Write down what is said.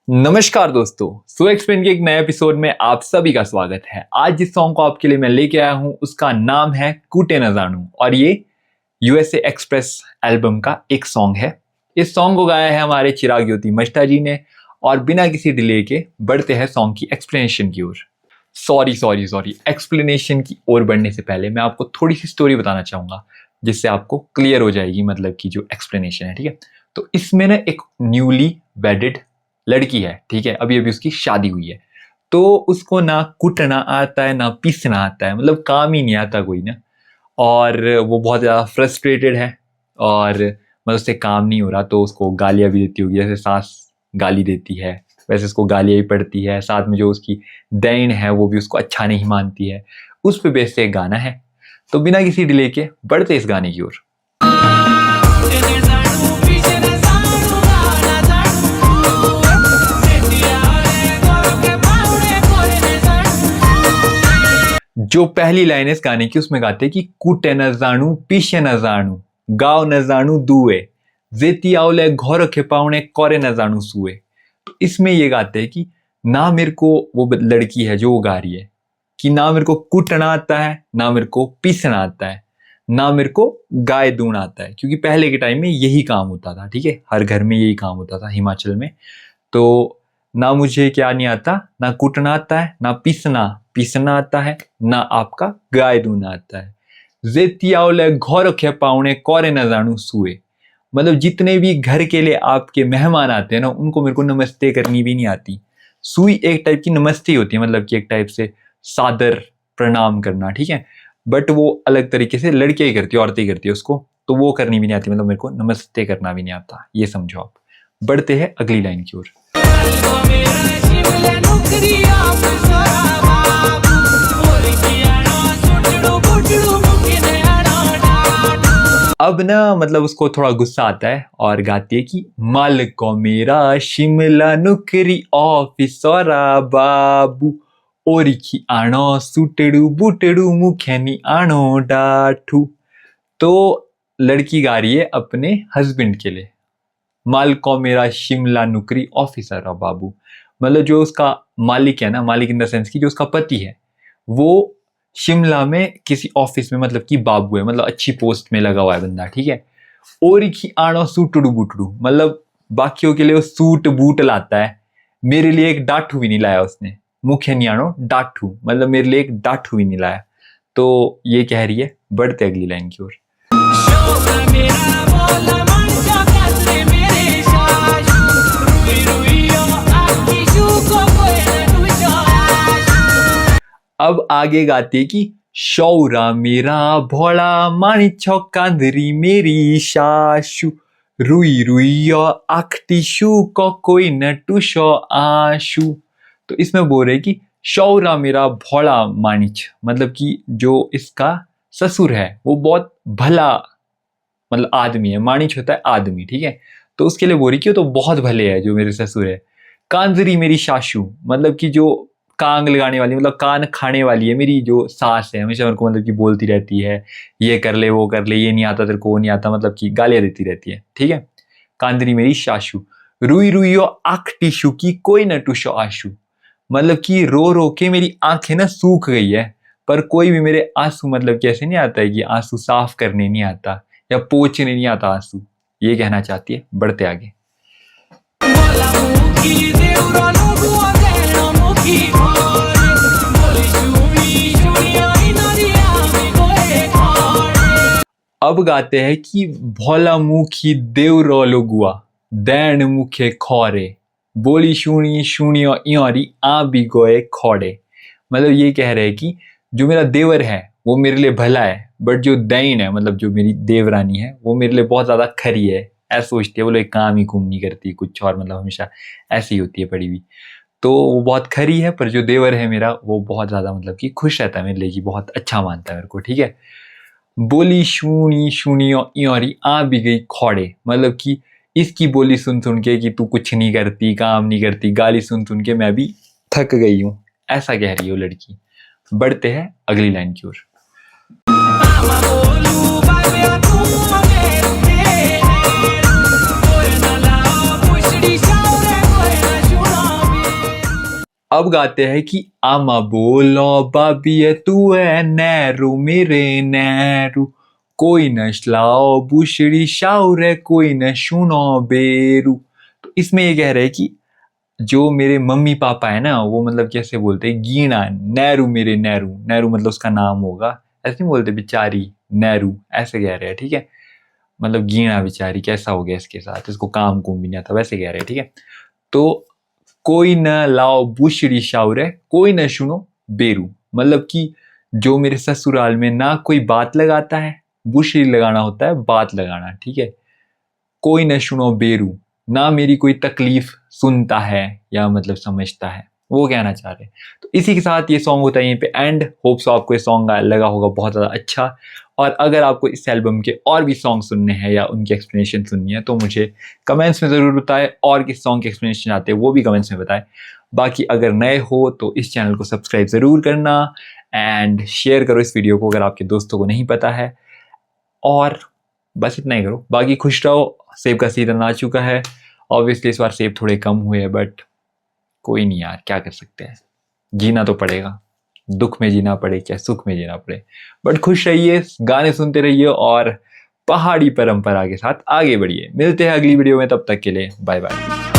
नमस्कार दोस्तों, so explain के एक नए एपिसोड में आप सभी का स्वागत है। आज जिस सॉन्ग को आपके लिए मैं लेके आया हूँ उसका नाम है कूटे न जानू और ये यूएसए एक्सप्रेस एल्बम का एक सॉन्ग है। इस सॉन्ग को गाया है हमारे चिराग ज्योति मस्ता जी ने और बिना किसी डिले के बढ़ते हैं सॉन्ग की एक्सप्लेनेशन की ओर। सॉरी एक्सप्लेनेशन की ओर बढ़ने से पहले मैं आपको थोड़ी सी स्टोरी बताना चाहूँगा जिससे आपको क्लियर हो जाएगी मतलब की जो एक्सप्लेनेशन है। ठीक है, तो इसमें ना एक न्यूली वेडेड लड़की है, ठीक है, अभी अभी उसकी शादी हुई है, तो उसको ना कुटना आता है ना पीसना आता है, मतलब काम ही नहीं आता कोई ना। और वो बहुत ज़्यादा फ्रस्ट्रेटेड है और मतलब उससे काम नहीं हो रहा तो उसको गालियाँ भी देती होगी, जैसे सास गाली देती है वैसे उसको गालियाँ ही पड़ती है। साथ में जो उसकी दैन है वो भी उसको अच्छा नहीं मानती है। उस पे बेस से एक गाना है, तो बिना किसी डिले के बढ़ते इस गाने की ओर। जो पहली लाइन है इस गाने की उसमें गाते हैं कि कुटे न जानू पीछे न जानू गाँव न जानू दुए जेती आवले घर के पावने करे न जानू सुए। तो इसमें ये गाते हैं कि ना मेरे को, वो लड़की है जो वो गा रही है कि ना मेरे को कुटना आता है ना मेरे को पीसना आता है ना मेरे को गाय दूना आता है, क्योंकि पहले के टाइम में यही काम होता था। ठीक है, हर घर में यही काम होता था हिमाचल में। तो ना मुझे क्या नहीं आता, ना कूटना आता है ना पीसना आता है ना आपका गाय दूना आता है। जेतियाओले घर के पावने कोरे न जानू सुए, मतलब जितने भी घर के लिए आपके मेहमान आते हैं ना उनको मेरे को नमस्ते करनी भी नहीं आती। सुई एक टाइप की नमस्ते होती है, मतलब कि एक टाइप से सादर प्रणाम करना, ठीक है, बट वो अलग तरीके से लड़कियां ही करती है, औरतें ही करती है उसको, तो वो करनी भी नहीं आती, मतलब मेरे को नमस्ते करना भी नहीं आता, ये समझो आप। बढ़ते हैं अगली लाइन की ओर। अब ना मतलब उसको थोड़ा गुस्सा आता है और गाती है कि मालिक को मेरा शिमला नुकरी ऑफिसरा बाबू ओरिखी आनो सुटेड़ू बुटेड़ू मुखेनी आनो डाठू। तो लड़की गा रही है अपने हस्बैंड के लिए, मालिक को मेरा शिमला नुकरी ऑफिसर है बाबू, मतलब जो उसका मालिक है ना, मालिक इन द सेंस की जो उसका पति है वो शिमला में किसी ऑफिस में मतलब कि बाबू है, मतलब अच्छी पोस्ट में लगा हुआ है बंदा, ठीक है। और ही आनो सूटड़ू बूटड़ू, मतलब बाकियों के लिए वो सूट बूट लाता है, मेरे लिए एक डाठू भी नहीं लाया उसने, मुख्य नहीं आनो डाठू, मतलब मेरे लिए एक डाठू भी नहीं लाया। तो ये कह रही है, बढ़ते अगली लाइन की ओर। अब आगे गाती है कि शौरा मेरा भोला मानी कांदरी मेरी सासू रुई रुई आखती शू को कोई न टूशो आशू। तो इसमें बोल रहे कि शौरा मेरा भोला मानिच, मतलब कि जो इसका ससुर है वो बहुत भला मतलब आदमी है, मानिच होता है आदमी, ठीक है, तो उसके लिए बोल रही कि वो तो बहुत भले है जो मेरे ससुर है। कांजरी मेरी सासू, मतलब कि जो कांग लगाने वाली, मतलब कान खाने वाली है मेरी जो सास है, हमेशा मेरे को मतलब कि बोलती रहती है ये कर ले वो कर ले, ये नहीं आता तेरे को वो नहीं आता, मतलब कि गालियां देती रहती है, ठीक है। कांदरी मेरी सासू रुई रुईयो आंख टिशू की कोई न टूशो आशू, मतलब कि रो रो के मेरी आंखें ना सूख गई है पर कोई भी मेरे आंसू मतलब कैसे नहीं आता है कि आंसू साफ करने नहीं आता या पोंछने नहीं आता आंसू, ये कहना चाहती है। बढ़ते आगे। अब गाते हैं कि भोला मुखी देवरो लोगुआ दैन मुखे खोरे बोली शुणी शुणियो इरी आ भी गोए खोड़े, मतलब ये कह रहे हैं कि जो मेरा देवर है वो मेरे लिए भला है बट जो दैन है मतलब जो मेरी देवरानी है वो मेरे लिए बहुत ज्यादा खरी है, ऐसा सोचती है, वो लोग काम ही कुम नहीं करती कुछ और, मतलब हमेशा ऐसी होती है पड़ी हुई, तो वो बहुत खरी है, पर जो देवर है मेरा वो बहुत ज्यादा मतलब कि खुश रहता है मेरे लिए, कि बहुत अच्छा मानता है मेरे को, ठीक है। बोली शुनी शुनियो इरी आ भी गई खोड़े, मतलब कि इसकी बोली सुन सुन के कि तू कुछ नहीं करती काम नहीं करती, गाली सुन सुन के मैं भी थक गई हूँ, ऐसा कह रही है वो लड़की। बढ़ते हैं अगली लाइन की ओर। अब गाते हैं कि आमा बोलो बाबिए तू है नैरू मेरे नैरू, कोई न श्लाओ बुशड़ी शाउरे कोई न शुनो बेरू। तो इसमें ये कह रहे हैं कि जो मेरे मम्मी पापा है ना, वो मतलब कैसे बोलते हैं, गीना नैरू मेरे नैरू, नैरू मतलब उसका नाम होगा, ऐसे नहीं बोलते बेचारी नैरू, ऐसे कह रहे हैं, ठीक है। मतलब गीना बेचारी कैसा हो गया इसके साथ, इसको काम कुम भी नहीं आता, वैसे कह रहे हैं, ठीक है। तो कोई न लाओ बुशड़ी शाउरे कोई न सुनो बेरू, मतलब कि जो मेरे ससुराल में ना कोई बात लगाता है, बुशड़ी लगाना होता है बात लगाना, ठीक है। कोई न सुनो बेरू, ना मेरी कोई तकलीफ सुनता है या मतलब समझता है, वो कहना चाह रहे हैं। तो इसी के साथ ये सॉन्ग होता है यहीं पे एंड। होप सो आपको ये सॉन्ग लगा होगा बहुत ज़्यादा अच्छा। और अगर आपको इस एल्बम के और भी सॉन्ग सुनने हैं या उनकी एक्सप्लेनेशन सुननी है तो मुझे कमेंट्स में ज़रूर बताएं, और किस सॉन्ग की एक्सप्लेनेशन आते हैं वो भी कमेंट्स में बताएं। बाकी अगर नए हो तो इस चैनल को सब्सक्राइब ज़रूर करना एंड शेयर करो इस वीडियो को अगर आपके दोस्तों को नहीं पता है। और बस इतना ही करो, बाकी खुश रहो। सेब का सीजन आ चुका है, ऑब्वियसली इस बार सेब थोड़े कम हुए हैं, बट कोई नहीं यार, क्या कर सकते हैं, जीना तो पड़ेगा, दुख में जीना पड़े चाहे सुख में जीना पड़े। बट खुश रहिए, गाने सुनते रहिए और पहाड़ी परंपरा के साथ आगे बढ़िए। मिलते हैं अगली वीडियो में, तब तक के लिए बाय बाय।